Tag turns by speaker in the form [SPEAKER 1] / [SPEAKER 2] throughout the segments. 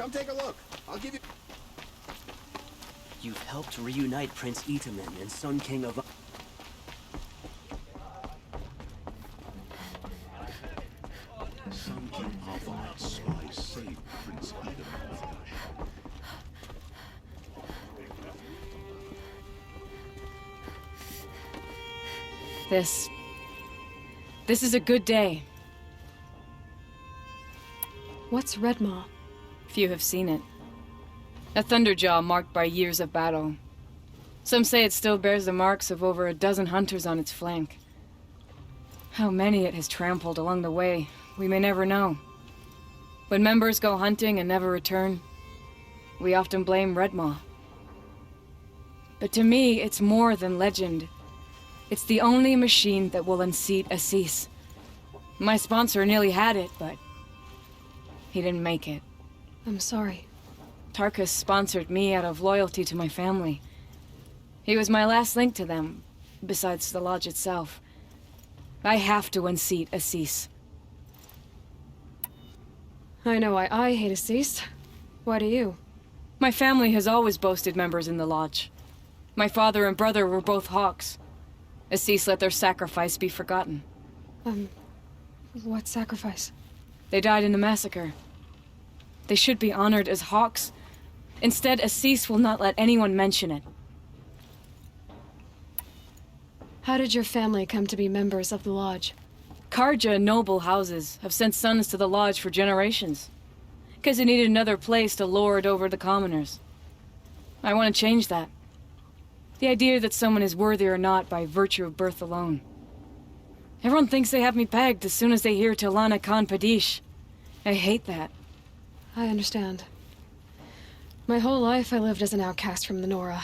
[SPEAKER 1] Come take a look. I'll give you...
[SPEAKER 2] You've helped reunite Prince Itamen and Sun King of...
[SPEAKER 3] Sun King Aloy's spy saved Prince Itamen.
[SPEAKER 4] This is a good day.
[SPEAKER 5] What's Redmaw?
[SPEAKER 4] Few have seen it. A thunderjaw marked by years of battle. Some say it still bears the marks of over a dozen hunters on its flank. How many it has trampled along the way, we may never know. When members go hunting and never return, we often blame Redmaw. But to me, it's more than legend. It's the only machine that will unseat Assis. My sponsor nearly had it, but he didn't make it.
[SPEAKER 5] I'm sorry.
[SPEAKER 4] Tarkus sponsored me out of loyalty to my family. He was my last link to them, besides the lodge itself. I have to unseat Assis.
[SPEAKER 5] I know why I hate Assis. Why do you?
[SPEAKER 4] My family has always boasted members in the lodge. My father and brother were both hawks. Assis let their sacrifice be forgotten.
[SPEAKER 5] What sacrifice?
[SPEAKER 4] They died in the massacre. They should be honored as hawks. Instead, Assis will not let anyone mention it.
[SPEAKER 5] How did your family come to be members of the lodge?
[SPEAKER 4] Karja noble houses have sent sons to the lodge for generations. Because they needed another place to lord over the commoners. I want to change that. The idea that someone is worthy or not by virtue of birth alone. Everyone thinks they have me pegged as soon as they hear Talana Khan Padish. I hate that.
[SPEAKER 5] I understand. My whole life I lived as an outcast from the Nora.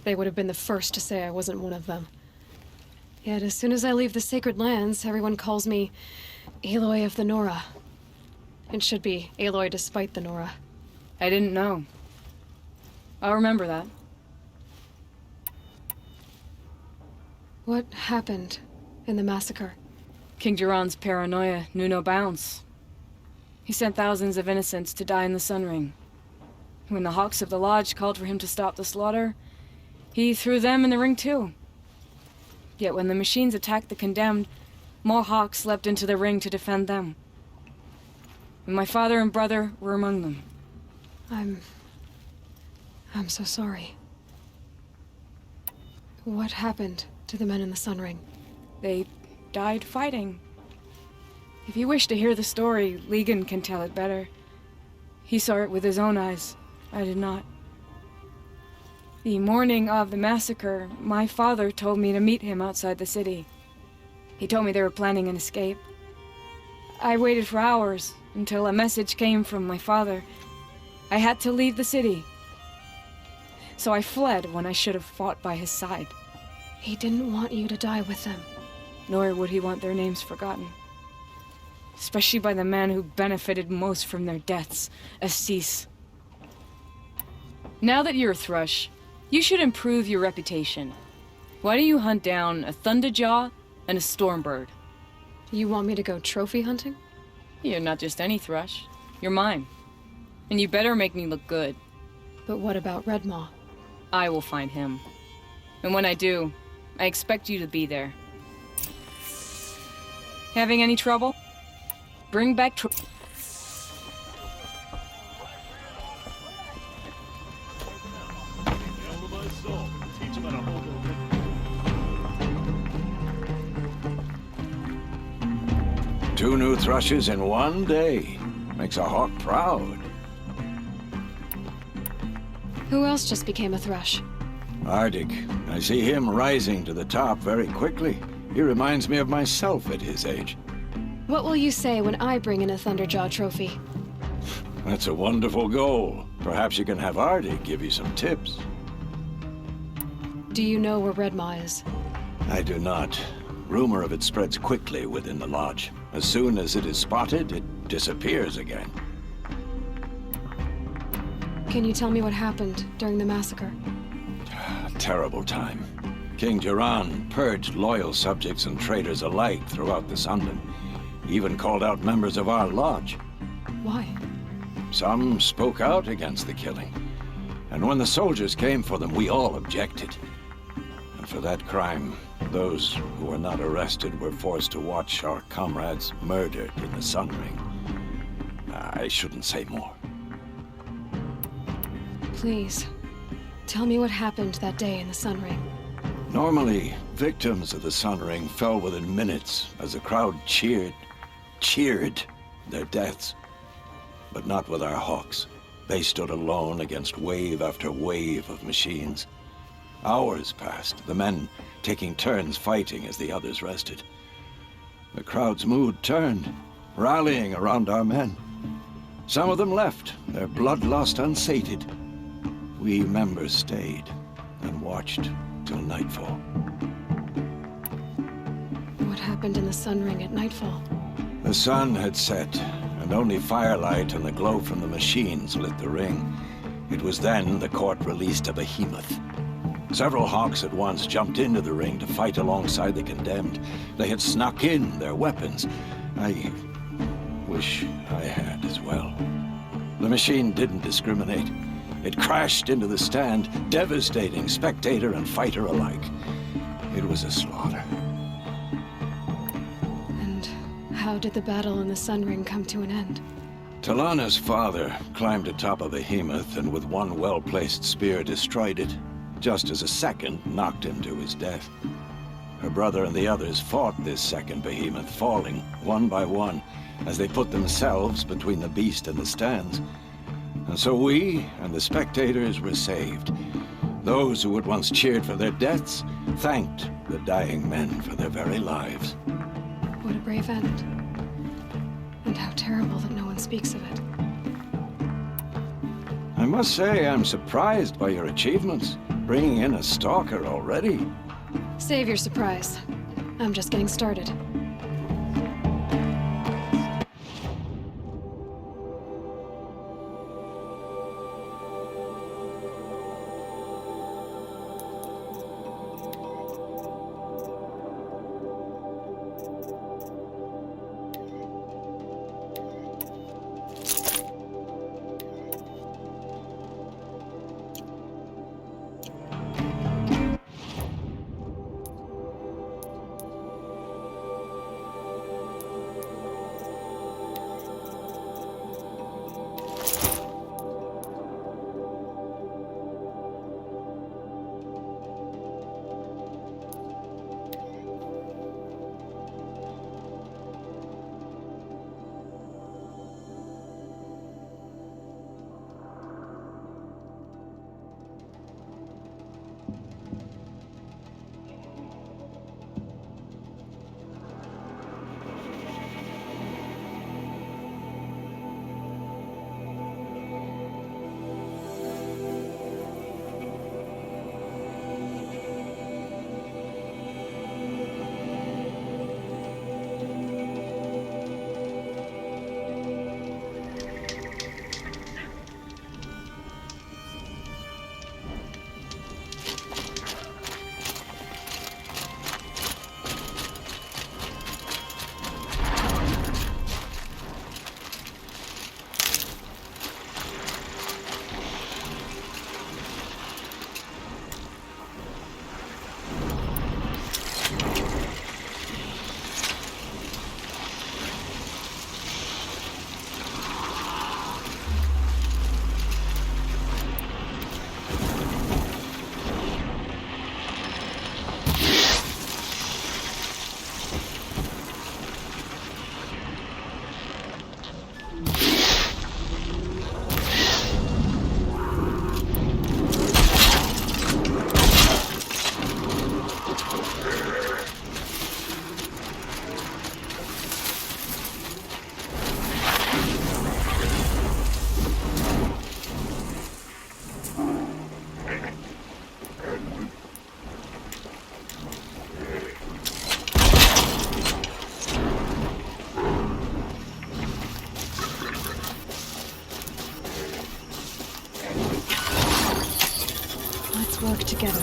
[SPEAKER 5] They would have been the first to say I wasn't one of them. Yet as soon as I leave the sacred lands, everyone calls me Aloy of the Nora. It should be Aloy despite the Nora.
[SPEAKER 4] I didn't know. I'll remember that.
[SPEAKER 5] What happened in the massacre?
[SPEAKER 4] King Jiran's paranoia knew no bounds. He sent thousands of innocents to die in the Sun Ring. When the Hawks of the Lodge called for him to stop the slaughter, he threw them in the ring too. Yet when the machines attacked the condemned, more Hawks leapt into the ring to defend them. And my father and brother were among them.
[SPEAKER 5] I'm so sorry. What happened to the men in the Sun Ring?
[SPEAKER 4] They died fighting. If you wish to hear the story, Legan can tell it better. He saw it with his own eyes. I did not. The morning of the massacre, my father told me to meet him outside the city. He told me they were planning an escape. I waited for hours until a message came from my father. I had to leave the city. So I fled when I should have fought by his side.
[SPEAKER 5] He didn't want you to die with them.
[SPEAKER 4] Nor would he want their names forgotten. Especially by the man who benefited most from their deaths, Assis. Now that you're a thrush, you should improve your reputation. Why don't you hunt down a thunderjaw and a stormbird?
[SPEAKER 5] You want me to go trophy hunting?
[SPEAKER 4] You're not just any thrush. You're mine. And you better make me look good.
[SPEAKER 5] But what about Redmaw?
[SPEAKER 4] I will find him. And when I do, I expect you to be there. Having any trouble? Bring back
[SPEAKER 6] Two new thrushes in one day. Makes a hawk proud.
[SPEAKER 5] Who else just became a thrush?
[SPEAKER 6] Arctic. I see him rising to the top very quickly. He reminds me of myself at his age.
[SPEAKER 5] What will you say when I bring in a Thunderjaw trophy?
[SPEAKER 6] That's a wonderful goal. Perhaps you can have Arctic give you some tips.
[SPEAKER 5] Do you know where Redmaw is?
[SPEAKER 6] I do not. Rumor of it spreads quickly within the lodge. As soon as it is spotted, it disappears again.
[SPEAKER 5] Can you tell me what happened during the massacre?
[SPEAKER 6] A terrible time. King Jiran purged loyal subjects and traitors alike throughout the Sundom. He even called out members of our lodge.
[SPEAKER 5] Why?
[SPEAKER 6] Some spoke out against the killing. And when the soldiers came for them, we all objected. And for that crime, those who were not arrested were forced to watch our comrades murdered in the Sun Ring. I shouldn't say more.
[SPEAKER 5] Please, tell me what happened that day in the Sun Ring.
[SPEAKER 6] Normally, victims of the Sun Ring fell within minutes as the crowd cheered their deaths. But not with our Hawks. They stood alone against wave after wave of machines. Hours passed, the men taking turns fighting as the others rested. The crowd's mood turned, rallying around our men. Some of them left, their bloodlust unsated. We members stayed and watched till nightfall.
[SPEAKER 5] What happened in the Sun Ring at nightfall?
[SPEAKER 6] The sun had set, and only firelight and the glow from the machines lit the ring. It was then the court released a behemoth. Several Hawks at once jumped into the ring to fight alongside the condemned. They had snuck in their weapons. I wish I had as well. The machine didn't discriminate. It crashed into the stand, devastating spectator and fighter alike. It was a slaughter.
[SPEAKER 5] And how did the battle in the Sun Ring come to an end?
[SPEAKER 6] Talana's father climbed atop a behemoth and with one well-placed spear destroyed it, just as a second knocked him to his death. Her brother and the others fought this second behemoth, falling one by one as they put themselves between the beast and the stands. And so we and the spectators were saved. Those who had once cheered for their deaths thanked the dying men for their very lives.
[SPEAKER 5] What a brave end. And how terrible that no one speaks of it.
[SPEAKER 6] I must say I'm surprised by your achievements, bringing in a stalker already.
[SPEAKER 5] Save your surprise. I'm just getting started. Work together.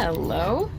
[SPEAKER 5] Hello?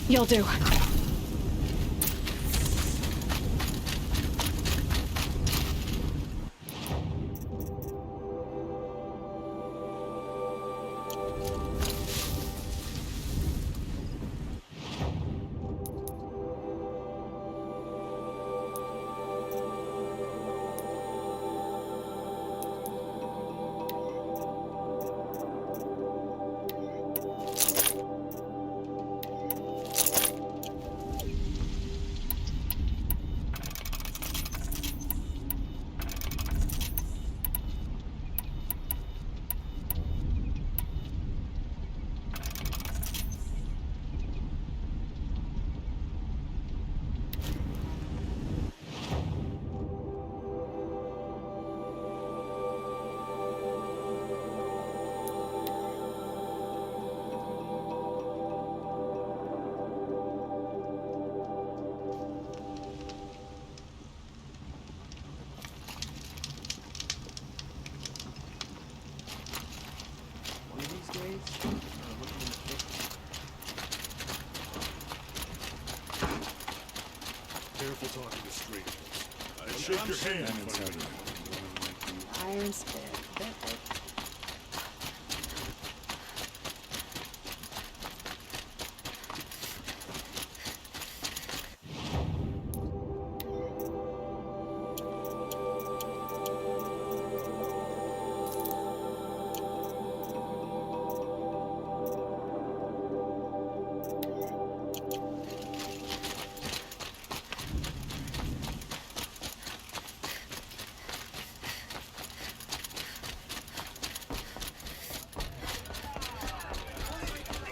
[SPEAKER 5] You'll do.
[SPEAKER 3] Careful talking to strangers. I shake your hand.
[SPEAKER 5] Iron Spirit.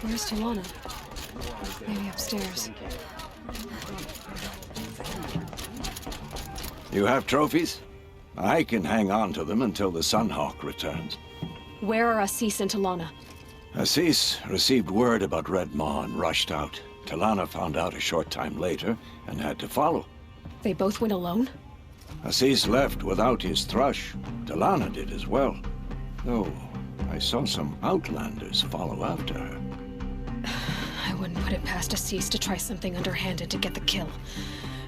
[SPEAKER 5] Where's Talana? Maybe upstairs.
[SPEAKER 6] You have trophies? I can hang on to them until the Sunhawk returns.
[SPEAKER 5] Where are Assis and Talana?
[SPEAKER 6] Assis received word about Red Maw and rushed out. Talana found out a short time later and had to follow.
[SPEAKER 5] They both went alone?
[SPEAKER 6] Assis left without his thrush. Delana did as well. Though, I saw some outlanders follow after her.
[SPEAKER 5] I wouldn't put it past Assis to try something underhanded to get the kill.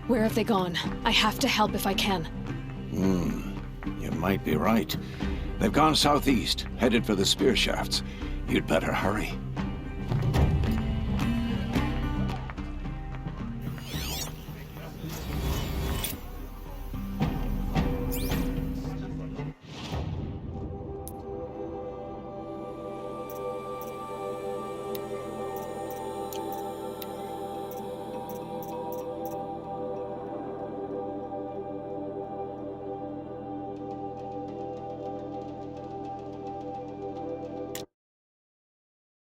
[SPEAKER 5] Where have they gone? I have to help if I can.
[SPEAKER 6] You might be right. They've gone southeast, headed for the spear shafts. You'd better hurry.